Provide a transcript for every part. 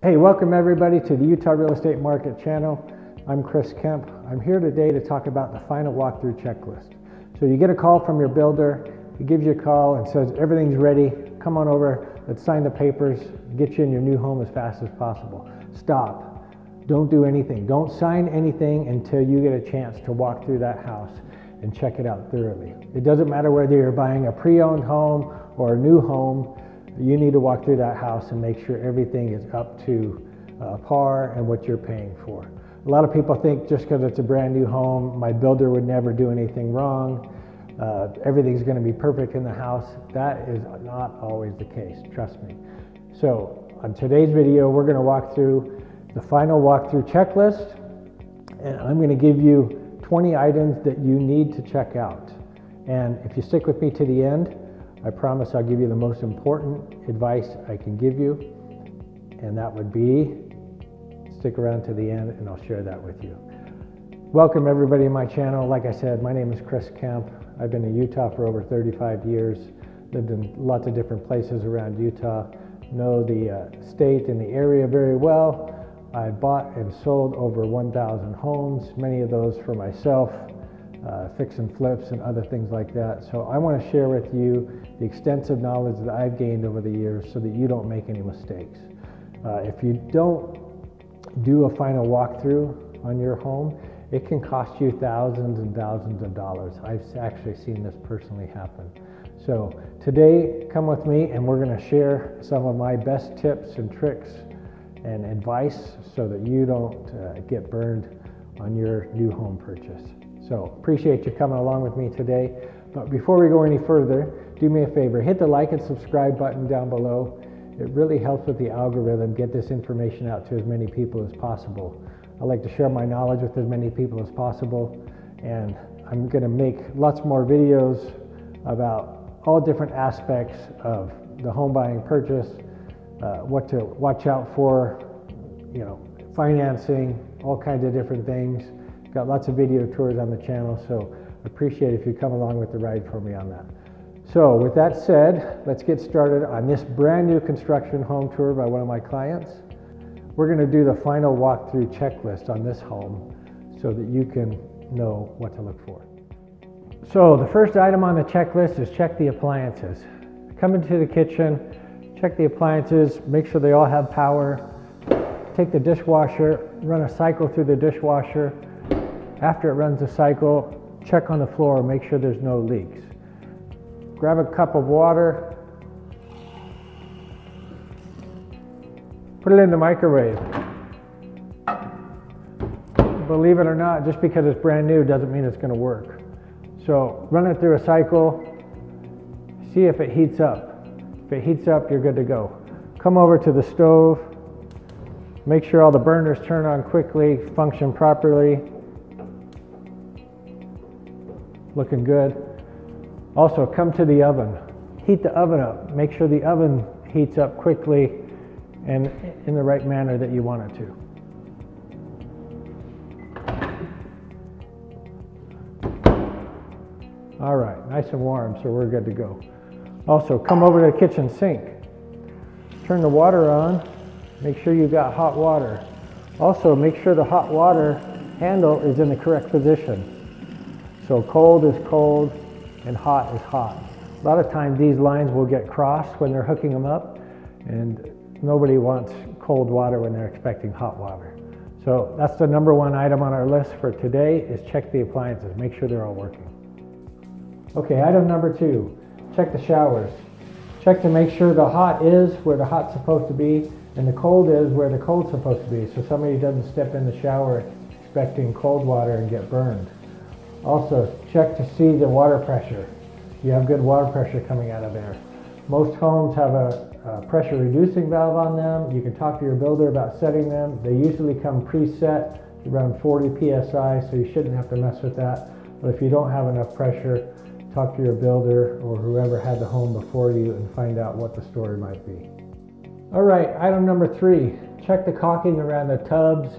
Hey, welcome everybody to the Utah Real Estate Market channel. I'm Chris Kemp. I'm here today to talk about the final walkthrough checklist. So you get a call from your builder, he gives you a call and says everything's ready, come on over, let's sign the papers, get you in your new home as fast as possible. Stop. Don't do anything. Don't sign anything until you get a chance to walk through that house and check it out thoroughly. It doesn't matter whether you're buying a pre-owned home or a new home, you need to walk through that house and make sure everything is up to par and what you're paying for. A lot of people think just because it's a brand new home, my builder would never do anything wrong. Everything's going to be perfect in the house. That is not always the case, trust me. So on today's video, we're going to walk through the final walkthrough checklist, and I'm going to give you 20 items that you need to check out. And if you stick with me to the end, I promise I'll give you the most important advice I can give you, and that would be stick around to the end and I'll share that with you. Welcome everybody to my channel. Like I said, my name is Chris Kemp. I've been in Utah for over 35 years, lived in lots of different places around Utah, know the state and the area very well. I bought and sold over 1,000 homes, many of those for myself, fix and flips and other things like that. So I want to share with you the extensive knowledge that I've gained over the years so that you don't make any mistakes. If you don't do a final walkthrough on your home, it can cost you thousands and thousands of dollars. I've actually seen this personally happen. So today, come with me and we're going to share some of my best tips and tricks and advice so that you don't get burned on your new home purchase. So appreciate you coming along with me today. But before we go any further, do me a favor, hit the like and subscribe button down below. It really helps with the algorithm get this information out to as many people as possible. I like to share my knowledge with as many people as possible, and I'm going to make lots more videos about all different aspects of the home buying purchase, what to watch out for, financing, all kinds of different things. Got lots of video tours on the channel, so I appreciate if you come along with the ride for me on that. So with that said, let's get started on this brand new construction home tour by one of my clients. We're going to do the final walkthrough checklist on this home so that you can know what to look for. So the first item on the checklist is check the appliances. Come into the kitchen, check the appliances, make sure they all have power. Take the dishwasher, run a cycle through the dishwasher. After it runs a cycle, check on the floor, make sure there's no leaks. Grab a cup of water, put it in the microwave. Believe it or not, just because it's brand new doesn't mean it's going to work. So run it through a cycle, see if it heats up. If it heats up, you're good to go. Come over to the stove, make sure all the burners turn on quickly, function properly. Looking good. Also, come to the oven. Heat the oven up. Make sure the oven heats up quickly and in the right manner that you want it to. All right, nice and warm, so we're good to go. Also, come over to the kitchen sink. Turn the water on. Make sure you got hot water. Also, make sure the hot water handle is in the correct position. So cold is cold and hot is hot. A lot of times these lines will get crossed when they're hooking them up, and nobody wants cold water when they're expecting hot water. So that's the number one item on our list for today, is check the appliances, make sure they're all working. Okay, item number 2, check the showers. Check to make sure the hot is where the hot's supposed to be and the cold is where the cold's supposed to be, so somebody doesn't step in the shower expecting cold water and get burned. Also, check to see the water pressure. You have good water pressure coming out of there. Most homes have a pressure reducing valve on them. You can talk to your builder about setting them. They usually come preset around 40 psi, so you shouldn't have to mess with that. But if you don't have enough pressure, talk to your builder or whoever had the home before you and find out what the story might be. All right, item number 3, check the caulking around the tubs,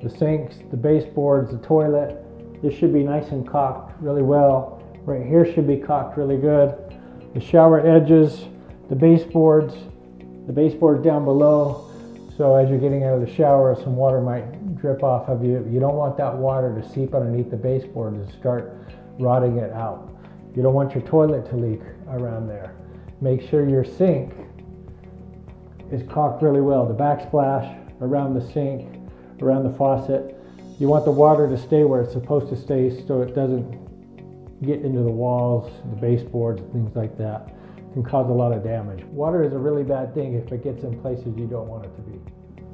the sinks, the baseboards, the toilet. This should be nice and caulked really well. Right here should be caulked really good. The shower edges, the baseboards down below. So as you're getting out of the shower, some water might drip off of you. You don't want that water to seep underneath the baseboard and start rotting it out. You don't want your toilet to leak around there. Make sure your sink is caulked really well. The backsplash around the sink, around the faucet. You want the water to stay where it's supposed to stay so it doesn't get into the walls, the baseboards, things like that. It can cause a lot of damage. Water is a really bad thing if it gets in places you don't want it to be.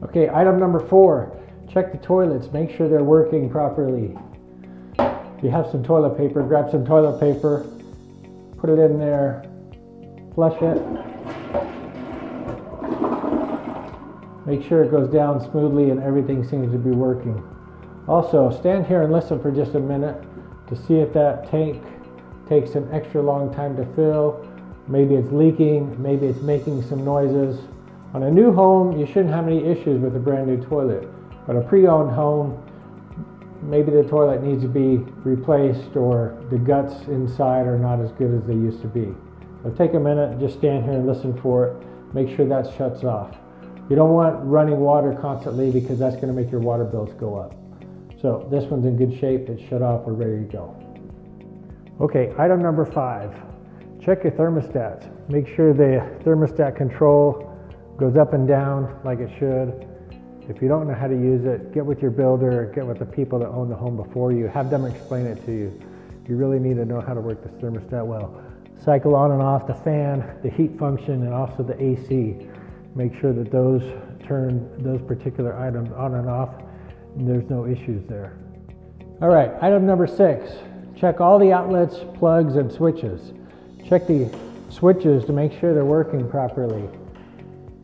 Okay, item number 4, check the toilets. Make sure they're working properly. If you have some toilet paper, grab some toilet paper, put it in there, flush it. Make sure it goes down smoothly and everything seems to be working. Also, stand here and listen for just a minute to see if that tank takes an extra long time to fill. Maybe it's leaking, maybe it's making some noises. On a new home, you shouldn't have any issues with a brand new toilet. But a pre-owned home, maybe the toilet needs to be replaced or the guts inside are not as good as they used to be. So take a minute, just stand here and listen for it. Make sure that shuts off. You don't want running water constantly because that's going to make your water bills go up. So this one's in good shape, it's shut off, we're ready to go. Okay, item number 5, check your thermostats. Make sure the thermostat control goes up and down like it should. If you don't know how to use it, get with your builder, get with the people that own the home before you, have them explain it to you. You really need to know how to work this thermostat well. Cycle on and off the fan, the heat function, and also the AC. Make sure that those turn those particular items on and off, and there's no issues there. All right, item number 6, check all the outlets, plugs, and switches. Check the switches to make sure they're working properly.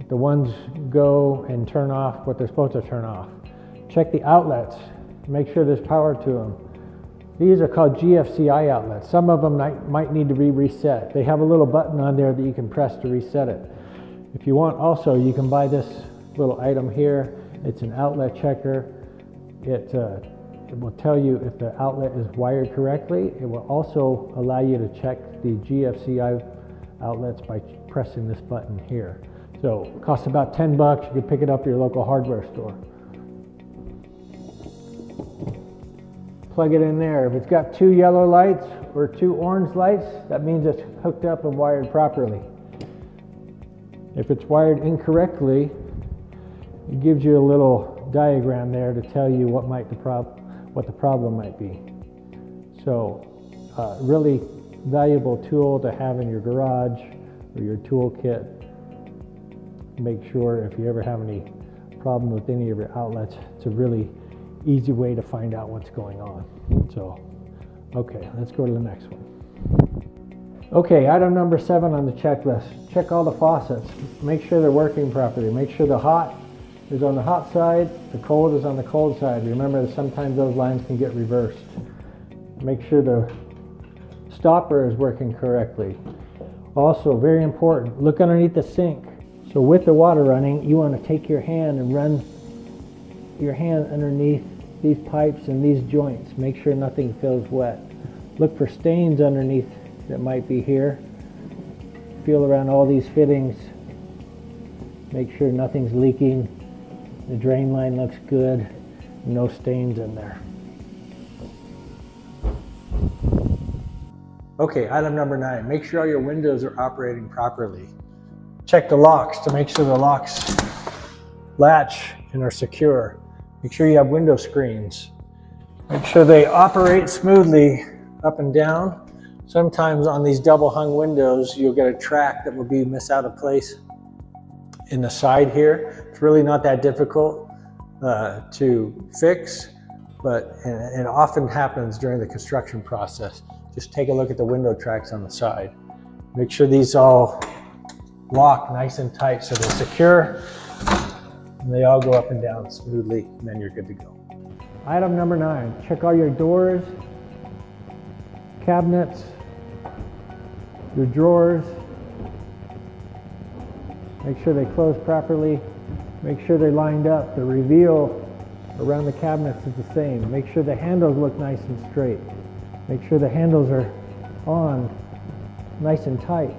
The ones go and turn off what they're supposed to turn off. Check the outlets, make sure there's power to them. These are called GFCI outlets. Some of them might need to be reset. They have a little button on there that you can press to reset it. If you want also, you can buy this little item here. It's an outlet checker. It will tell you if the outlet is wired correctly. It will also allow you to check the GFCI outlets by pressing this button here. So it costs about 10 bucks. You can pick it up at your local hardware store. Plug it in there. If it's got 2 yellow lights or 2 orange lights, that means it's hooked up and wired properly. If it's wired incorrectly, it gives you a little diagram there to tell you what the problem might be. So really valuable tool to have in your garage or your toolkit. Make sure if you ever have any problem with any of your outlets, it's a really easy way to find out what's going on. So, okay, let's go to the next one. Okay, item number 7 on the checklist. Check all the faucets. Make sure they're working properly. Make sure the hot is on the hot side, the cold is on the cold side. Remember that sometimes those lines can get reversed. Make sure the stopper is working correctly. Also, very important, look underneath the sink. So with the water running, you want to take your hand and run your hand underneath these pipes and these joints. Make sure nothing feels wet. Look for stains underneath that might be here. Feel around all these fittings. Make sure nothing's leaking. The drain line looks good. No stains in there. Okay, item number 9. Make sure all your windows are operating properly. Check the locks to make sure the locks latch and are secure. Make sure you have window screens. Make sure they operate smoothly up and down. Sometimes on these double hung windows, you'll get a track that will be out of place in the side here. It's really not that difficult to fix, but it often happens during the construction process. Just take a look at the window tracks on the side. Make sure these all lock nice and tight so they're secure and they all go up and down smoothly, and then you're good to go. Item number 9, check all your doors, cabinets, your drawers. Make sure they close properly. Make sure they're lined up. The reveal around the cabinets is the same. Make sure the handles look nice and straight. Make sure the handles are on nice and tight.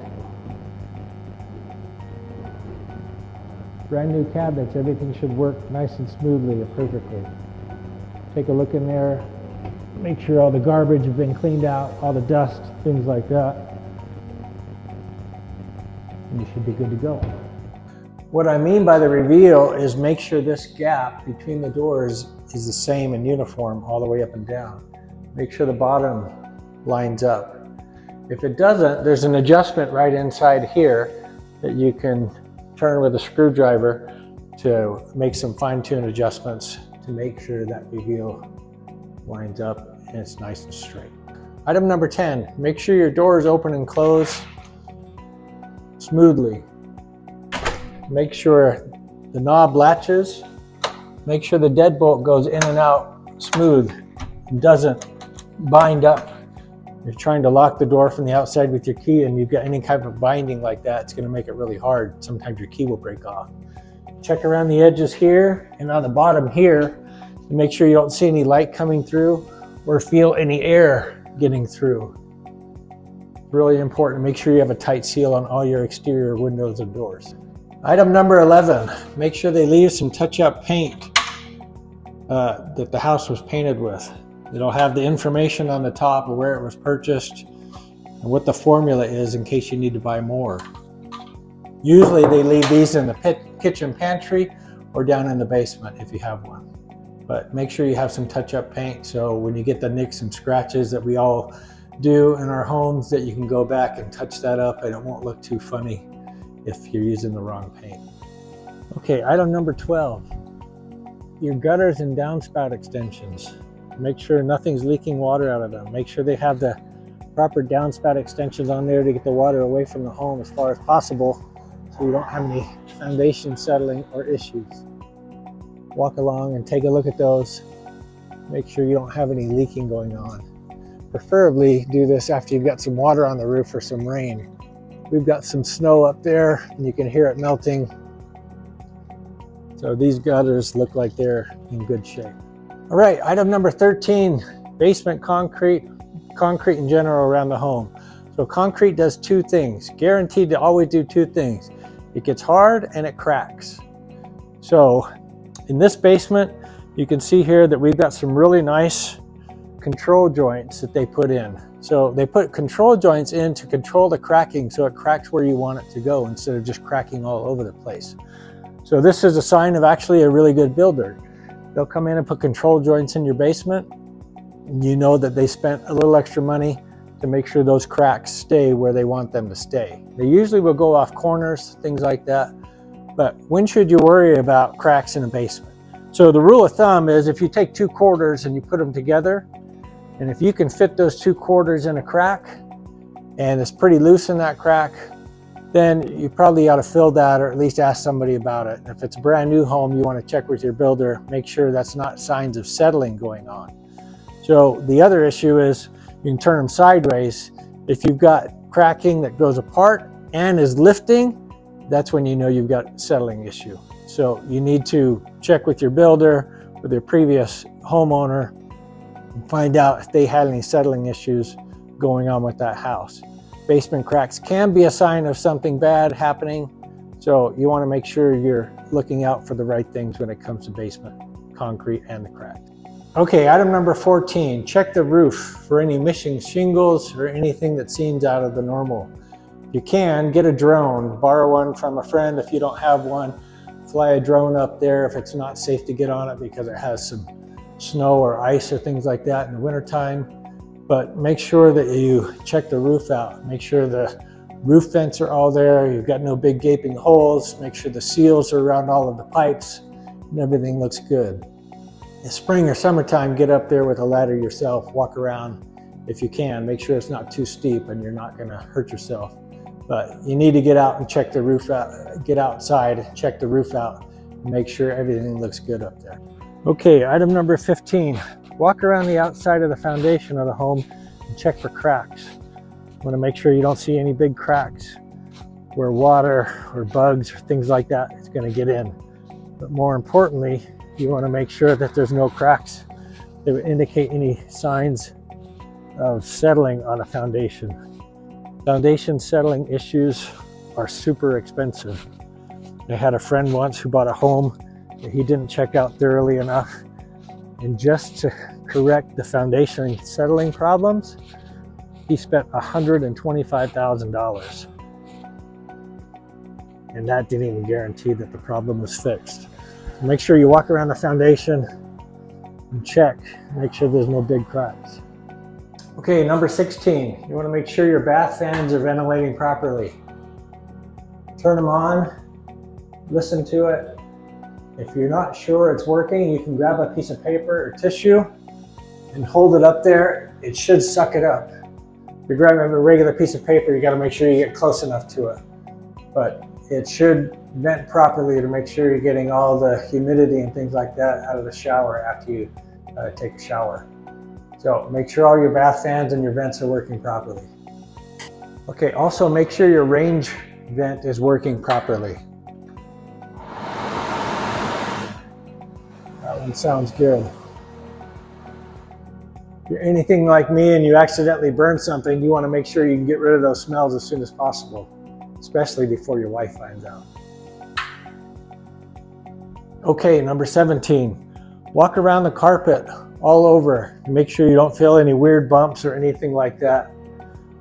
brand new cabinets, everything should work nice and smoothly and perfectly. Take a look in there, make sure all the garbage has been cleaned out, all the dust, things like that. And you should be good to go. What I mean by the reveal is make sure this gap between the doors is the same and uniform all the way up and down. Make sure the bottom lines up. If it doesn't, there's an adjustment right inside here that you can turn with a screwdriver to make some fine-tune adjustments to make sure that reveal lines up and it's nice and straight. Item number 10, make sure your doors open and close smoothly. Make sure the knob latches. Make sure the deadbolt goes in and out smooth and doesn't bind up. If you're trying to lock the door from the outside with your key and you've got any type of binding like that, it's going to make it really hard. Sometimes your key will break off. Check around the edges here and on the bottom here to make sure you don't see any light coming through or feel any air getting through. Really important. Make sure you have a tight seal on all your exterior windows and doors. Item number 11, make sure they leave some touch-up paint that the house was painted with. It'll have the information on the top of where it was purchased and what the formula is in case you need to buy more. Usually they leave these in the kitchen pantry or down in the basement if you have one. But make sure you have some touch-up paint so when you get the nicks and scratches that we all do in our homes that you can go back and touch that up and it won't look too funny if you're using the wrong paint. Okay, item number 12, your gutters and downspout extensions. Make sure nothing's leaking water out of them. Make sure they have the proper downspout extensions on there to get the water away from the home as far as possible so you don't have any foundation settling or issues. Walk along and take a look at those. Make sure you don't have any leaking going on. Preferably do this after you've got some water on the roof or some rain. We've got some snow up there and you can hear it melting. So these gutters look like they're in good shape. All right, item number 13, basement concrete in general around the home. So concrete does two things, guaranteed to always do two things. It gets hard and it cracks. So in this basement, you can see here that we've got some really nice control joints that they put in. So they put control joints in to control the cracking so it cracks where you want it to go instead of just cracking all over the place. So this is a sign of actually a really good builder. They'll come in and put control joints in your basement. You know that they spent a little extra money to make sure those cracks stay where they want them to stay. They usually will go off corners, things like that. But when should you worry about cracks in a basement? So the rule of thumb is if you take 2 quarters and you put them together, and if you can fit those 2 quarters in a crack and it's pretty loose in that crack, then you probably ought to fill that or at least ask somebody about it. If it's a brand new home, you want to check with your builder, make sure that's not signs of settling going on. So the other issue is you can turn them sideways. If you've got cracking that goes apart and is lifting, that's when you know you've got a settling issue. So you need to check with your builder, with your previous homeowner, and find out if they had any settling issues going on with that house. Basement cracks can be a sign of something bad happening, so you want to make sure you're looking out for the right things when it comes to basement concrete and the crack. Okay, item number 14, check the roof for any missing shingles or anything that seems out of the normal. If you can, get a drone, borrow one from a friend if you don't have one, fly a drone up there if it's not safe to get on it because it has some snow or ice or things like that in the wintertime. But make sure that you check the roof out. Make sure the roof vents are all there. You've got no big gaping holes. Make sure the seals are around all of the pipes and everything looks good. In spring or summertime, get up there with a ladder yourself. Walk around if you can. Make sure it's not too steep and you're not gonna hurt yourself. But you need to get out and check the roof out. Get outside, check the roof out, and make sure everything looks good up there. Okay, item number 15. Walk around the outside of the foundation of the home and check for cracks. You want to make sure you don't see any big cracks where water or bugs or things like that is going to get in. But more importantly, you want to make sure that there's no cracks that would indicate any signs of settling on a foundation. Foundation settling issues are super expensive. I had a friend once who bought a home that he didn't check out thoroughly enough, and just to correct the foundation settling problems, he spent $125,000. And that didn't even guarantee that the problem was fixed. So make sure you walk around the foundation and check, make sure there's no big cracks. Okay, number 16, you want to make sure your bath fans are ventilating properly. Turn them on, listen to it. If you're not sure it's working, you can grab a piece of paper or tissue and hold it up there. It should suck it up. If you're grabbing a regular piece of paper, you got to make sure you get close enough to it. But it should vent properly to make sure you're getting all the humidity and things like that out of the shower after you take a shower. So make sure all your bath fans and your vents are working properly. Okay, also make sure your range vent is working properly. That one sounds good. If you're anything like me and you accidentally burn something, you want to make sure you can get rid of those smells as soon as possible, especially before your wife finds out. Okay, number 17, walk around the carpet all over. Make sure you don't feel any weird bumps or anything like that.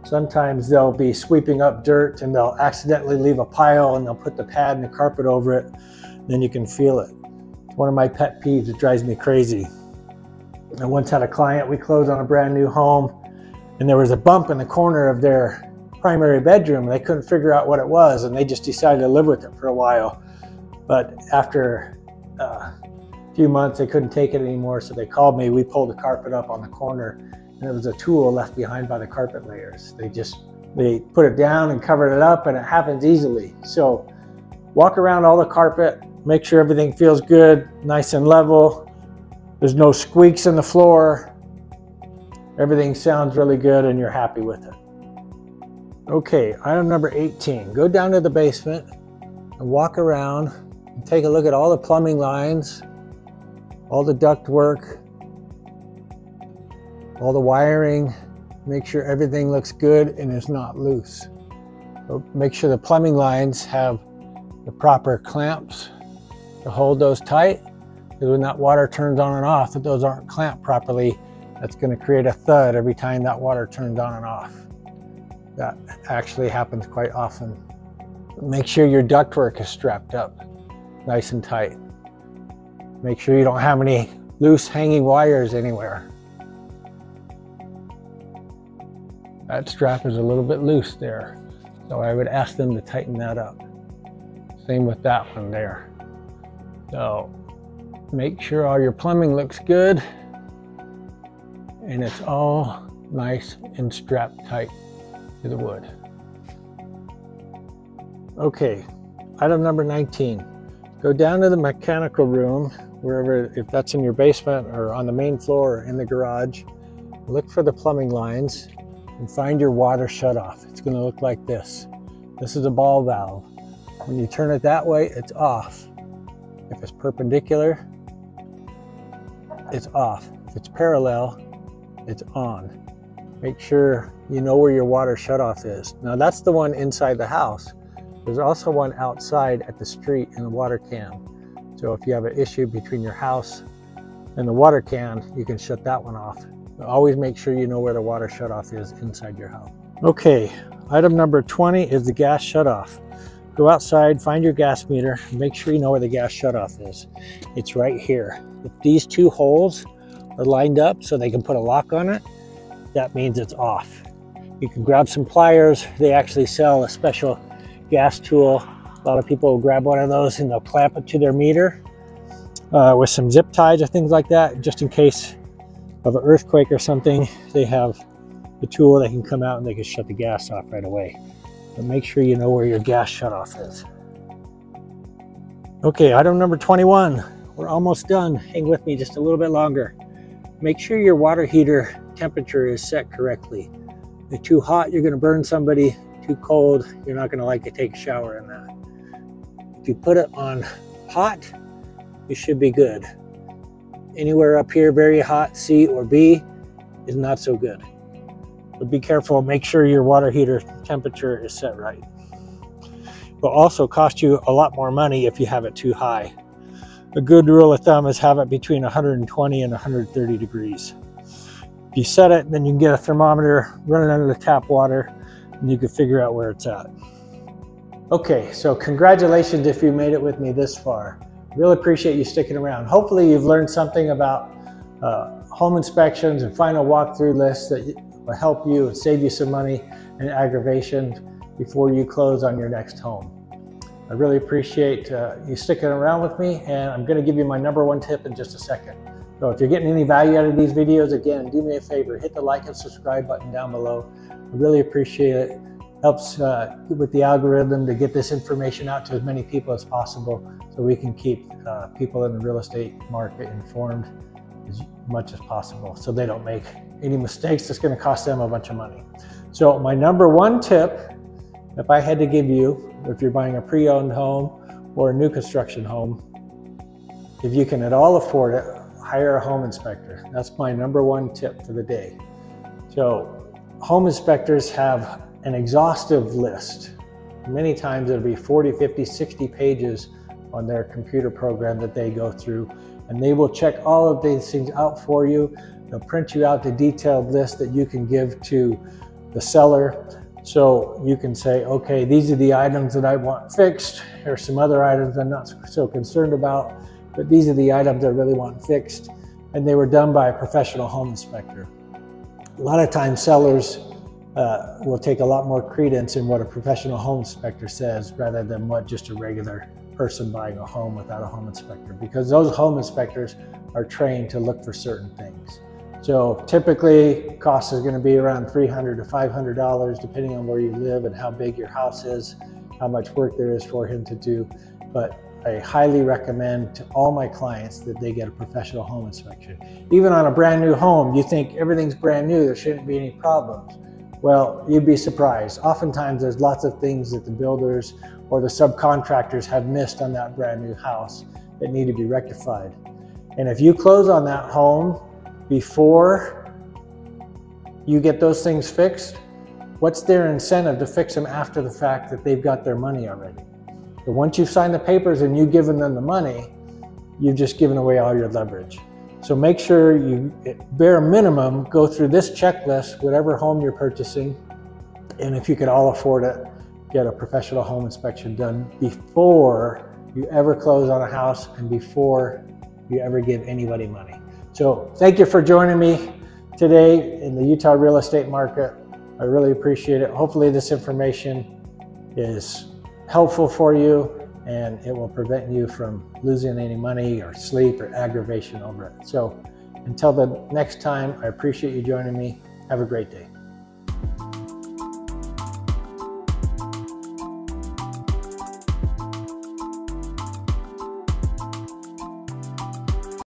Sometimes they'll be sweeping up dirt and they'll accidentally leave a pile and they'll put the pad and the carpet over it. Then you can feel it. It's one of my pet peeves. It drives me crazy. I once had a client, we closed on a brand new home, and there was a bump in the corner of their primary bedroom. They couldn't figure out what it was, and they just decided to live with it for a while. But after a few months, they couldn't take it anymore, so they called me. We pulled the carpet up on the corner, and it was a tool left behind by the carpet layers. They put it down and covered it up, and it happens easily. So walk around all the carpet, make sure everything feels good, nice and level. There's no squeaks in the floor. Everything sounds really good and you're happy with it. Okay, item number 18, go down to the basement and walk around and take a look at all the plumbing lines, all the duct work, all the wiring. Make sure everything looks good and is not loose. So make sure the plumbing lines have the proper clamps to hold those tight, because when that water turns on and off, if those aren't clamped properly, that's going to create a thud every time that water turns on and off. That actually happens quite often. Make sure your ductwork is strapped up nice and tight. Make sure you don't have any loose hanging wires anywhere. That strap is a little bit loose there, so I would ask them to tighten that up. Same with that one there. So make sure all your plumbing looks good and it's all nice and strapped tight to the wood. Okay, item number 19. Go down to the mechanical room, wherever, if that's in your basement or on the main floor or in the garage. Look for the plumbing lines and find your water shutoff. It's going to look like this. This is a ball valve. When you turn it that way, it's off. If it's perpendicular, it's off. If it's parallel, it's on. Make sure you know where your water shutoff is. Now that's the one inside the house. There's also one outside at the street in the water can. So if you have an issue between your house and the water can, you can shut that one off. But always make sure you know where the water shutoff is inside your house. Okay, item number 20 is the gas shutoff. Go outside, find your gas meter, and make sure you know where the gas shutoff is. It's right here. If these two holes are lined up so they can put a lock on it, that means it's off. You can grab some pliers. They actually sell a special gas tool. A lot of people will grab one of those and they'll clamp it to their meter with some zip ties or things like that, just in case of an earthquake or something. They have the tool that can come out and they can shut the gas off right away. But make sure you know where your gas shutoff is. Okay, item number 21. We're almost done. Hang with me just a little bit longer. Make sure your water heater temperature is set correctly. If it's too hot, you're going to burn somebody. Too cold, you're not going to like to take a shower in that. If you put it on hot, you should be good. Anywhere up here, very hot, C or B, is not so good. But be careful, make sure your water heater temperature is set right. will also cost you a lot more money if you have it too high. A good rule of thumb is have it between 120 and 130 degrees. If you set it, then you can get a thermometer, run it under the tap water, and you can figure out where it's at. Okay, so congratulations if you made it with me this far. Really appreciate you sticking around. Hopefully you've learned something about home inspections and final walkthrough lists that will help you and save you some money and aggravation before you close on your next home. I really appreciate you sticking around with me, and I'm going to give you my #1 tip in just a second. So if you're getting any value out of these videos, again, do me a favor, hit the like and subscribe button down below. I really appreciate it. Helps with the algorithm to get this information out to as many people as possible, so we can keep people in the real estate market informed as much as possible, so they don't make any mistakes that's going to cost them a bunch of money. So my #1 tip, if I had to give you, if you're buying a pre-owned home or a new construction home, if you can at all afford it, hire a home inspector. That's my #1 tip for the day. So home inspectors have an exhaustive list. Many times it'll be 40, 50, 60 pages on their computer program that they go through, and they will check all of these things out for you. They'll print you out the detailed list that you can give to the seller. So you can say, okay, these are the items that I want fixed. There's some other items I'm not so concerned about, but these are the items I really want fixed. And they were done by a professional home inspector. A lot of times sellers will take a lot more credence in what a professional home inspector says rather than what just a regular person buying a home without a home inspector, because those home inspectors are trained to look for certain things. So typically cost is going to be around $300 to $500 depending on where you live and how big your house is, how much work there is for him to do. But I highly recommend to all my clients that they get a professional home inspection. Even on a brand new home, you think everything's brand new, there shouldn't be any problems. Well, you'd be surprised. Oftentimes there's lots of things that the builders or the subcontractors have missed on that brand new house that need to be rectified. And if you close on that home before you get those things fixed, what's their incentive to fix them after the fact that they've got their money already? But once you've signed the papers and you've given them the money, you've just given away all your leverage. So make sure you, at bare minimum, go through this checklist, whatever home you're purchasing. And if you can all afford it, get a professional home inspection done before you ever close on a house and before you ever give anybody money. So thank you for joining me today in the Utah real estate market. I really appreciate it. Hopefully this information is helpful for you, and it will prevent you from losing any money or sleep or aggravation over it. So until the next time, I appreciate you joining me. Have a great day.